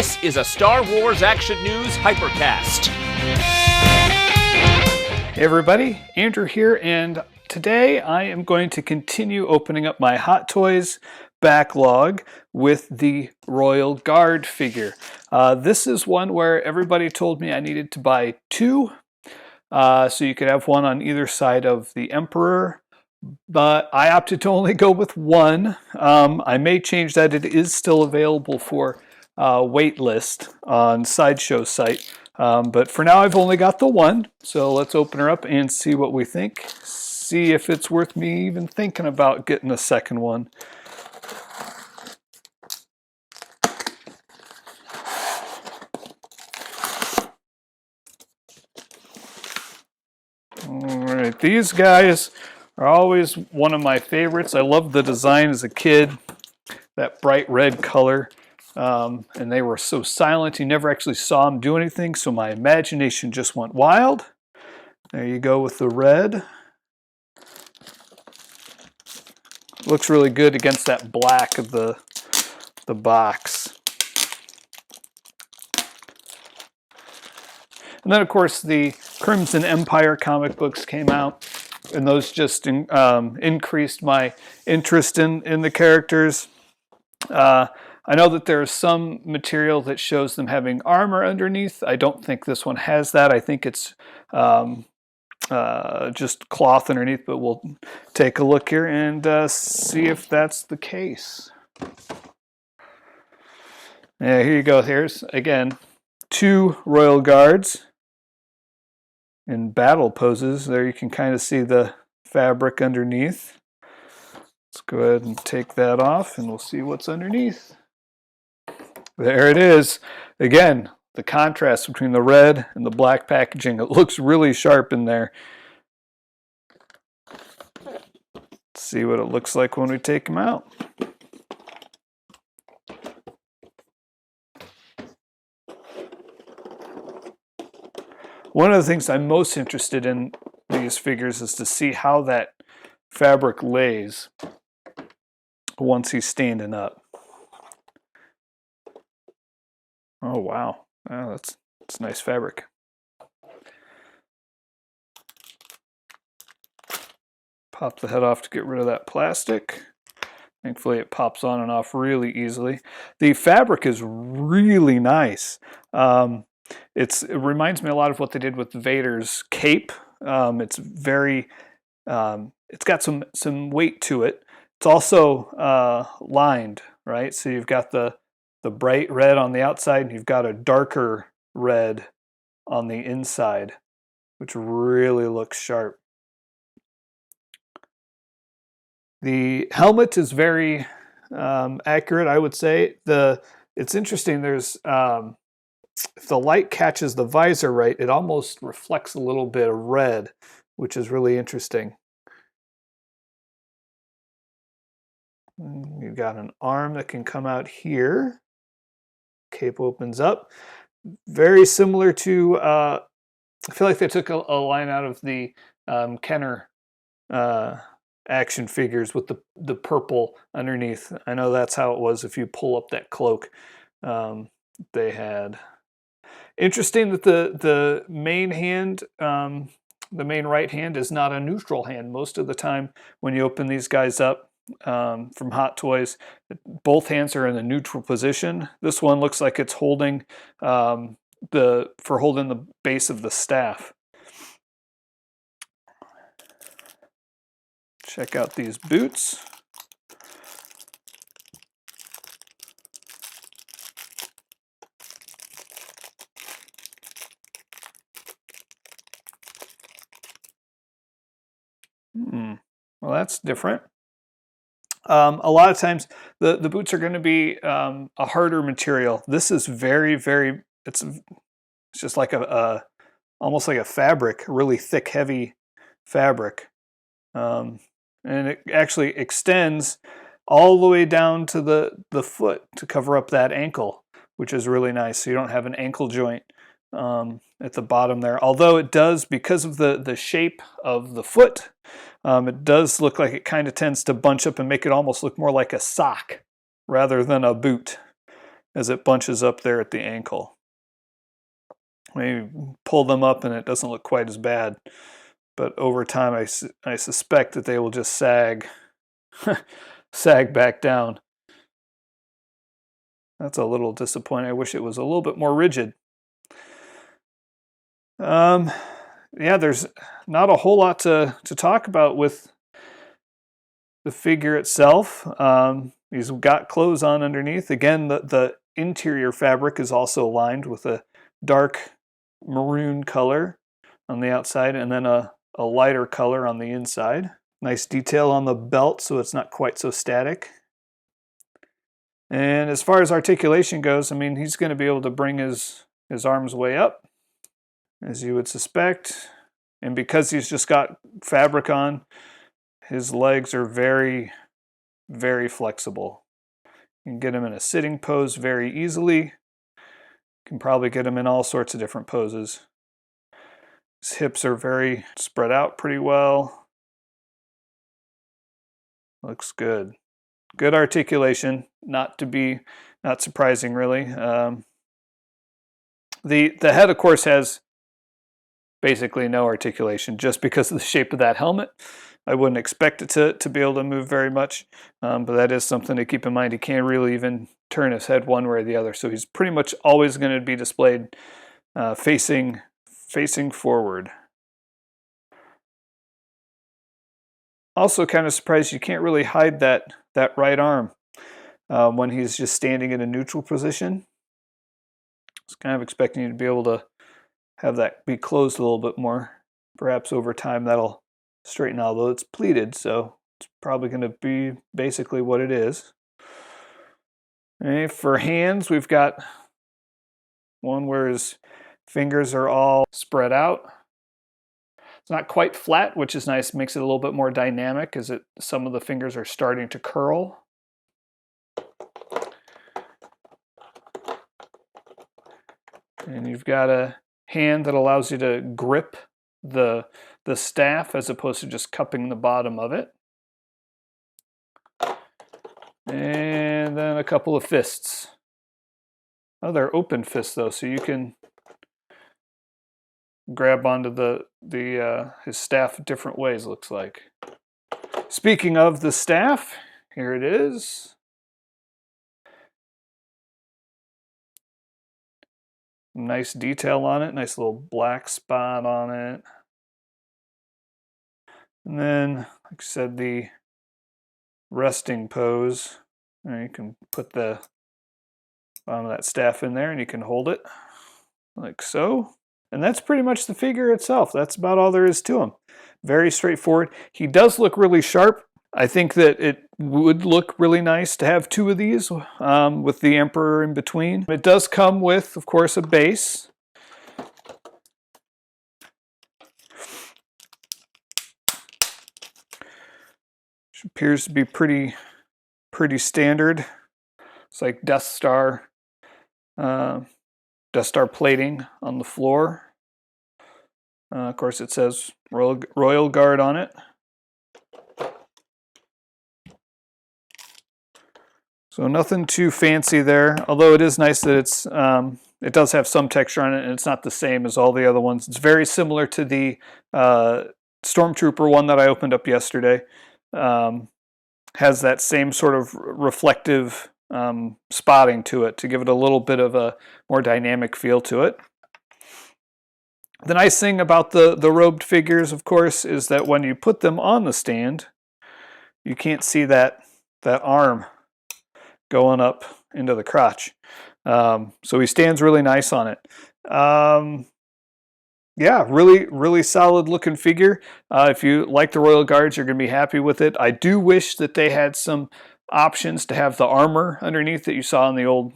This is a Star Wars Action News Hypercast. Hey everybody, Andrew here, and today I am going to continue opening up my Hot Toys backlog with the Royal Guard figure. This is one where everybody told me I needed to buy two, so you could have one on either side of the Emperor, but I opted to only go with one. I may change that. It is still available for waitlist on Sideshow's site. But for now, I've only got the one. So let's open her up and see what we think. See if it's worth me even thinking about getting a second one. Alright, these guys are always one of my favorites. I loved the design as a kid, that bright red color. And they were so silent, you never actually saw them do anything, so my imagination just went wild. There you go with the red. Looks really good against that black of the box. And then, of course, the Crimson Empire comic books came out, and those just increased my interest in the characters. I know that there's some material that shows them having armor underneath. I don't think this one has that. I think it's just cloth underneath, but we'll take a look here and see if that's the case. Yeah, here you go. Here's, again, two Royal Guards in battle poses. There you can kind of see the fabric underneath. Let's go ahead and take that off and we'll see what's underneath. There it is. Again, the contrast between the red and the black packaging. It looks really sharp in there. Let's see what it looks like when we take them out. One of the things I'm most interested in these figures is to see how that fabric lays once he's standing up. Oh wow, that's nice fabric. Pop the head off to get rid of that plastic. Thankfully it pops on and off really easily. The fabric is really nice. It reminds me a lot of what they did with Vader's cape. It's very, it's got some weight to it. It's also lined, right? So you've got the bright red on the outside, and you've got a darker red on the inside, which really looks sharp. The helmet is very accurate, I would say. It's interesting, there's if the light catches the visor right, it almost reflects a little bit of red, which is really interesting. You've got an arm that can come out here. Cape opens up. Very similar to, I feel like they took a line out of the Kenner action figures with the purple underneath. I know that's how it was if you pull up that cloak they had. Interesting that the main hand, the main right hand is not a neutral hand. Most of the time when you open these guys up, from Hot Toys, both hands are in a neutral position. This one looks like it's holding holding the base of the staff. Check out these boots. Well, that's different. A lot of times the boots are going to be a harder material. This is very, very, it's just like almost like a fabric, really thick, heavy fabric. And it actually extends all the way down to the foot to cover up that ankle, which is really nice. So you don't have an ankle joint at the bottom there. Although it does, because of the shape of the foot, it does look like it kind of tends to bunch up and make it almost look more like a sock rather than a boot. as it bunches up there at the ankle. Maybe pull them up and it doesn't look quite as bad, but over time I suspect that they will just sag sag back down. That's a little disappointing. I wish it was a little bit more rigid. Yeah, there's not a whole lot to talk about with the figure itself. He's got clothes on underneath. Again, the interior fabric is also lined with a dark maroon color on the outside and then a lighter color on the inside. Nice detail on the belt so it's not quite so static. And as far as articulation goes, I mean, he's going to be able to bring his arms way up, as you would suspect. And because he's just got fabric on, his legs are very, very flexible. You can get him in a sitting pose very easily. You can probably get him in all sorts of different poses. His hips are very spread out pretty well. Looks good. Good articulation, not surprising really. The head, of course, has basically no articulation just because of the shape of that helmet. I wouldn't expect it to be able to move very much, but that is something to keep in mind. He can't really even turn his head one way or the other, so he's pretty much always going to be displayed facing forward. Also kind of surprised you can't really hide that right arm when he's just standing in a neutral position. I was kind of expecting you to be able to have that be closed a little bit more. Perhaps over time that'll straighten out, although it's pleated, so it's probably going to be basically what it is. Okay, for hands, we've got one where his fingers are all spread out. It's not quite flat, which is nice. Makes it a little bit more dynamic as some of the fingers are starting to curl. And you've got a hand that allows you to grip the staff as opposed to just cupping the bottom of it. And then a couple of fists. Oh, they're open fists though, so you can grab onto his staff different ways, looks like. Speaking of the staff, here it is. Nice detail on it, nice little black spot on it. And then, like I said, the resting pose. You can put the bottom of that staff in there and you can hold it like so. And that's pretty much the figure itself. That's about all there is to him. Very straightforward. He does look really sharp. I think that it would look really nice to have two of these with the Emperor in between. It does come with, of course, a base. Which appears to be pretty standard. It's like Death Star plating on the floor. Of course, it says Royal Guard on it. So nothing too fancy there, although it is nice that it does have some texture on it, and it's not the same as all the other ones. It's very similar to the Stormtrooper one that I opened up yesterday. Has that same sort of reflective spotting to it to give it a little bit of a more dynamic feel to it. The nice thing about the robed figures, of course, is that when you put them on the stand, you can't see that arm going up into the crotch. So he stands really nice on it. Yeah, really solid looking figure. If you like the Royal Guards, you're going to be happy with it. I do wish that they had some options to have the armor underneath that you saw in the old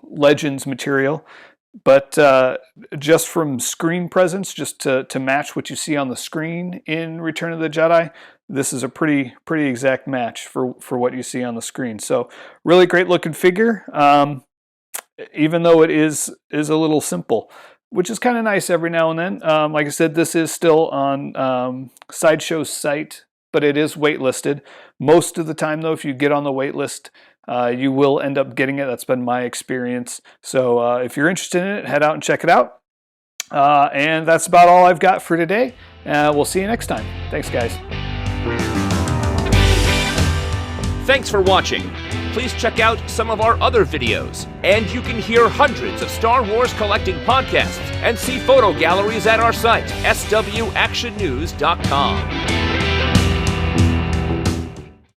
Legends material. But just from screen presence, just to match what you see on the screen in Return of the Jedi, this is a pretty exact match for what you see on the screen. So really great looking figure, even though it is a little simple, which is kind of nice every now and then. Like I said, this is still on Sideshow's site, but it is waitlisted. Most of the time, though, if you get on the wait list, you will end up getting it. That's been my experience. So if you're interested in it, head out and check it out. And that's about all I've got for today. We'll see you next time. Thanks, guys. Thanks for watching. Please check out some of our other videos, and you can hear hundreds of Star Wars collecting podcasts and see photo galleries at our site, swactionnews.com.